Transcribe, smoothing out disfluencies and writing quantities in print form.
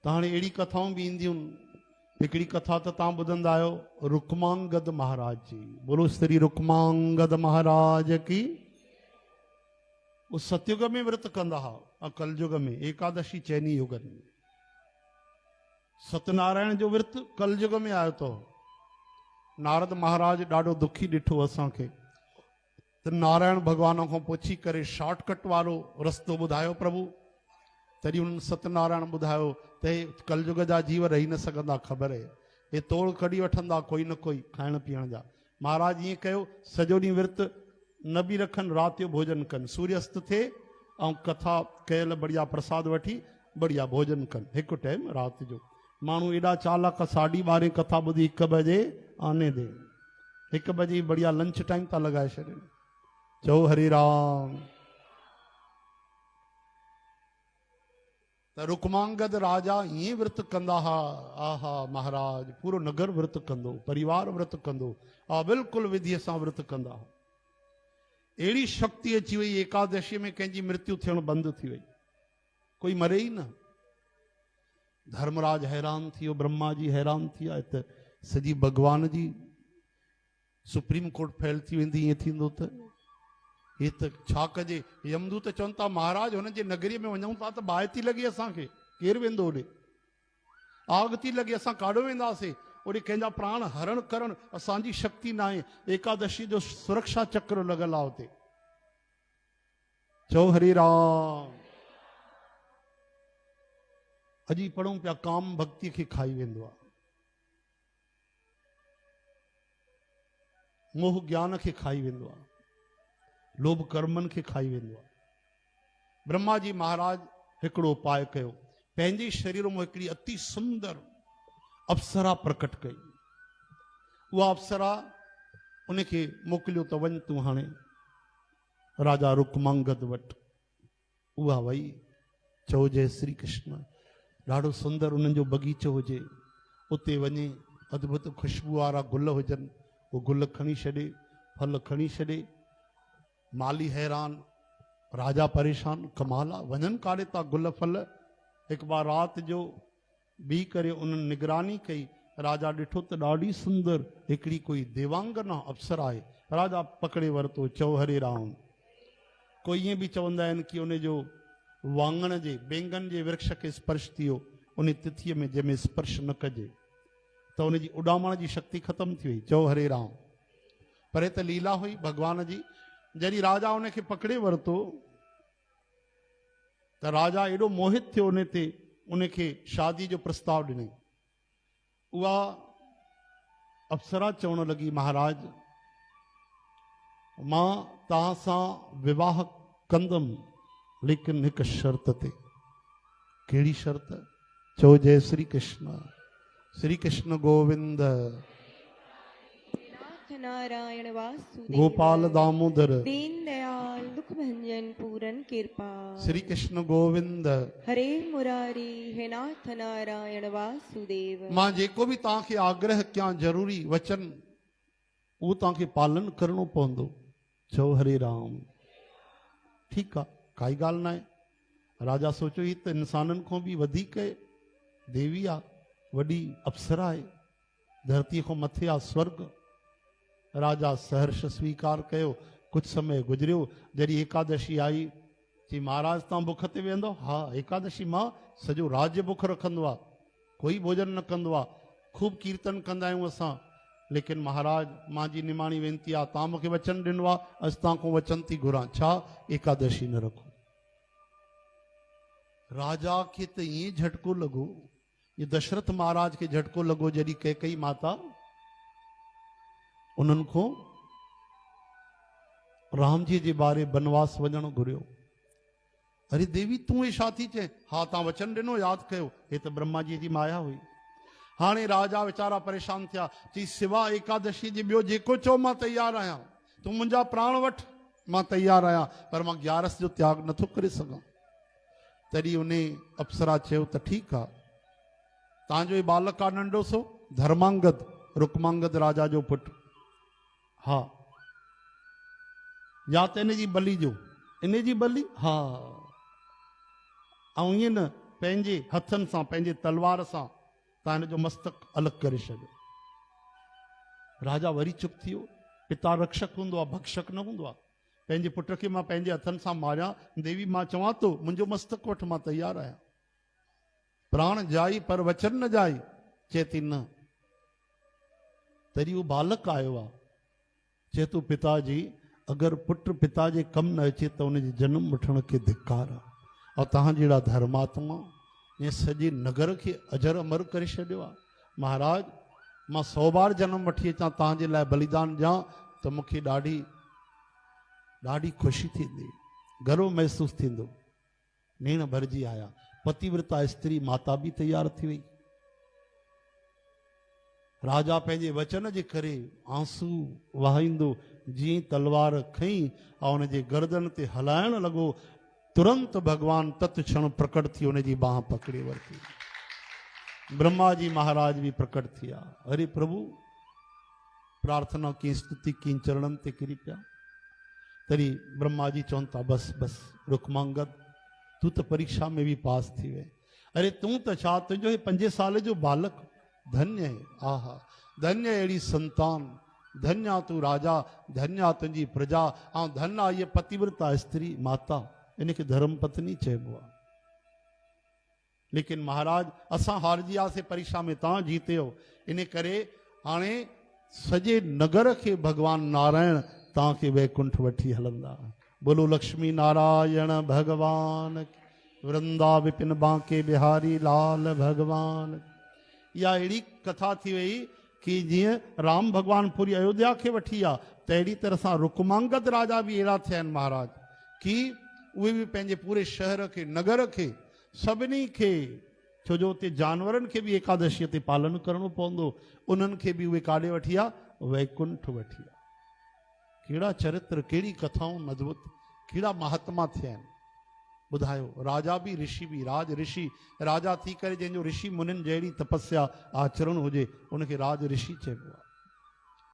त हाणे अहिड़ी कथाऊं बि ईंदियूं। हिकिड़ी कथा त तव्हां ॿुधंदा आहियो रुक्मांगद महाराज जी। बोलो श्री रुक्मांगद महाराज की। वो सतयुग में व्रत कंदा हुआ ऐं कलयुग में एकादशी चैनी युगनि में। सत्यनारायण जो व्रत कलयुग में आयो तो। नारद महाराज ॾाढो दुखी ॾिठो असांखे त नारायण भगवान खां पुछी करे शॉर्टकट वारो रस्तो ॿुधायो प्रभु। तॾहिं उन्हनि सत्यनारायण ॿुधायो त हे कलयुग जा जीव रही न सघंदा, ख़बर आहे, हे तोड़ कढी वठंदा कोई न कोई खाइण पीअण जा। महाराज ईअं कयो, सॼो ॾींहुं विर्त न बि रखनि, राति जो भोजन कनि, सूर्यास्त थिए ऐं कथा कयल बढ़िया प्रसाद वठी बढ़िया भोजन कनि, हिकु टाइम राति जो। माण्हू एॾा चालाक 12:30 कथा ॿुधी 1 बजे आने दे, 1 बजे बढ़िया लंच टाइम था लॻाए छॾनि। चओ हरे राम। त रुक्मांगद राजा ईअं व्रत कंदा हुआ। आहा महाराज पूरो नगर व्रत कंदो, परिवार व्रत कंदो, बिल्कुलु विधीअ सां व्रत कंदा हुआ। अहिड़ी शक्ति अची वई एकादशी में कंहिंजी मृत्यु थियणु बंदि थी वई, कोई मरे ई न। धर्मराज हैरान थी वियो, ब्रह्मा जी हैरान थी विया त सॼी भगवान जी सुप्रीम कोर्ट फेल थी वेंदी, ईअं थींदो त हे त छा कजे। यमदूत चवनि था महाराज हुन जे नगरीअ में वञूं था त बाहि थी लॻे, असांखे केरु वेंदो होॾे, आग थी लॻे, असां काॾो वेंदासीं, ओॾे कंहिंजा प्राण हरण करण असांजी शक्ति न आहे। एकादशी जो सुरक्षा चक्र लॻल आहे हुते। चओ हरे राम। अॼु पढ़ूं पिया काम भक्ति खे खाई वेंदो आहे, मोह ज्ञान खे खाई वेंदो आहे, लोभ कर्मनि खे खाई वेंदो आहे। ब्रह्मा जी महाराज हिकिड़ो उपाय कयो, पंहिंजे शरीर में हिकिड़ी अति सुंदर अप्सरा प्रकट कई। उहा अप्सरा उनखे मोकिलियो त वञ तूं हाणे राजा रुक्मांगद वटि। उहा वई, चओ जय श्री कृष्ण। ॾाढो सुंदर उन्हनि जो बगीचो हुजे, उते वञे, अद्भुत खुशबू वारा गुल हुजनि, वो गुल खणी छॾे, फल खणी छॾे। माली हैरान, राजा परेशान, कमाल आहे, वञनि काॾे था गुल फल। हिकु बार राति जो बीह करे उन्हनि निगरानी कई। राजा ॾिठो त ॾाढी सुंदर हिकिड़ी कोई देवांगना अप्सरा आहे। राजा पकड़े वरितो, चओ हरे राम। कोई ईअं बि चवंदा आहिनि कि उनजो वाङण जे बेंगन जे वृक्ष खे स्पर्श थी वियो उन तिथीअ में, जंहिंमें स्पर्श न कजे त उनजी उॾामण जी शक्ति ख़तम थी वई। चओ हरे राम। पर त लीला हुई भगवान जी। जॾहिं राजा उनखे पकड़े वरितो त राजा एॾो मोहित थियो उन ते, उनखे शादी जो प्रस्ताव ॾिनई। उहा अप्सरा चवण लॻी, महाराज मां तव्हां सां विवाह कंदमि, लेकिन हिकु शर्त ते। कहिड़ी शर्त? चओ जय श्री कृष्ण। श्री कृष्ण गोविंद नारायण वासुदेव गोपाल दामोदर दीन दयाल दुख भंजन पूरन कृपा। श्री कृष्ण गोविंद हरे मुरारी हे नाथ नारायण वासुदेव। मां जेको बि तव्हांखे आग्रह कयां ज़रूरी वचन, उहो तव्हांखे पालन करणो पवंदो। चओ हरे राम। ठीकु आहे, काई ॻाल्हि न आहे। राजा सोचियो ही त इंसाननि खां बि वधीक देवी आहे, वॾी अप्सरा आहे, धरतीअ खां मथे आहे स्वर्ग। राजा सहर्ष स्वीकार कयो। कुछ समय गुजरियो। जॾहिं एकादशी आई, चई महाराज तव्हां बुख ते वेंदो? हा, एकादशी मां सॼो राज्य बुख रखंदो आहे, कोई भोजन न कंदो आहे, खूब कीर्तन कंदा आहियूं असां। लेकिन महाराज मुंहिंजी निमाणी वेनती आहे, तव्हां मूंखे वचन ॾिनो आहे, अॼु तव्हां खां वचन थी घुरां, छा एकादशी न रखो। राजा खे त ईअं झटको लॻो, ये दशरथ महाराज खे झटको लॻो जॾहिं कैकई माता उन्हनि खां राम जी जे बारे बनवास वञणु घुरियो। अरे देवी तूं हे छा थी चए? हा तव्हां वचन ॾिनो, यादि कयो, हे त ब्रह्मा जी माया हुई। हाणे राजा वीचारा परेशान थिया, चई सिवा एकादशी जे ॿियो जेको चओ मां तयारु आहियां, तूं मुंहिंजा प्राण वठि, मां तयारु आहियां, पर मां 11 जो त्याग नथो करे सघां। तॾहिं उन अप्सरा चयो त ठीकु आहे, तव्हांजो ही बालक आहे नंढो सो धर्मांगद, रुक्मांगद राजा जो पुटु, हा, या त इन जी बलि जो, इन जी बलि, हा, ऐं ईअं न पंहिंजे हथनि सां पंहिंजे तलवार सां तव्हां हिन जो मस्तक अलॻि करे छॾियो। राजा वरी चुप थी वियो। पिता रक्षक हूंदो आहे, भक्षक न हूंदो आहे। पंहिंजे पुट खे मां पंहिंजे हथनि सां मारियां, देवी मां चवां थो मुंहिंजो मस्तक वठि, मां तयारु आहियां। प्राण जाई पर वचन न जाई, चए थी न। तरी उहो बालक आयो आहे, चए थो पिताजी अगरि पुट पिता जे कमु न अचे त उनजे जनम वठण खे धिकार आहे। और तव्हां जहिड़ा धर्मात्मा ईअं सॼे नगर खे अजर अमर करे छॾियो आहे। महाराज मां 100 बार जनम वठी अचां तव्हांजे लाइ बलिदान ॾियां त मूंखे ॾाढी ॾाढी ख़ुशी थींदी, गर्व महसूसु थींदो। नीण भरिजी आया। पतिव्रता स्त्री माता बि तयारु थी वई। राजा पंहिंजे वचन जे करे आंसू वहाईंदो जीअं तलवार खईं ऐं हुनजे गर्दन ते हलाइण लॻो, तुरंत भगवान तत्क्षण प्रकट थी हुनजी बाह पकड़े वरिती। ब्रह्मा जी महाराज भी प्रकट थिया। अरे प्रभु प्रार्थना की स्तुति की चरणन ते किरी पिया। तरी ब्रह्मा जी चवनि था बस बस रुकमांगद तू तो परीक्षा में भी पास थी वे। अरे तू तो छा, तुझो 5 साल जो बालक धन्य है। आहा धन्य अहिड़ी संतान, धन्य तू राजा, धन्य तुझी प्रजा, ऐं धन्य ये पतिव्रता स्त्री माता, इनके धर्म पत्नी चइबो आहे। लेकिन महाराज असां हारजी वियासीं परीक्षा में, तव्हां जीते हो। इन करे हाणे सॼे नगर के भगवान नारायण तव्हांखे वैकुंठ वठी हलंदा। बोलो लक्ष्मी नारायण भगवान, वृंदा विपिन बांके बिहारी लाल भगवान। या अहिड़ी कथा थी वई कि जीअं राम भगवान पूरी अयोध्या के वठी आ, त अहिड़ी तरह सां रुकमांगद राजा भी अहिड़ा थिया आहिनि महाराज कि उहे भी पंहिंजे पूरे शहर के नगर के सभिनी खे, छो जो उते जानवरनि खे भी एकादशीअ ते पालन करणो पवंदो, उन्हनि खे भी उहे काॾे वठी आ, वैकुंठ वठी आ। कहिड़ा चरित्र, कहिड़ी कथाऊं अद्भुत, कहिड़ा महात्मा थिया आहिनि। ॿुधायो राजा भी ऋषि भी, राज ऋषि राजा थी करे जंहिंजो ऋषि मुनिन जहिड़ी तपस्या आचरण हुजे उनखे राज ऋषि चइबो आहे।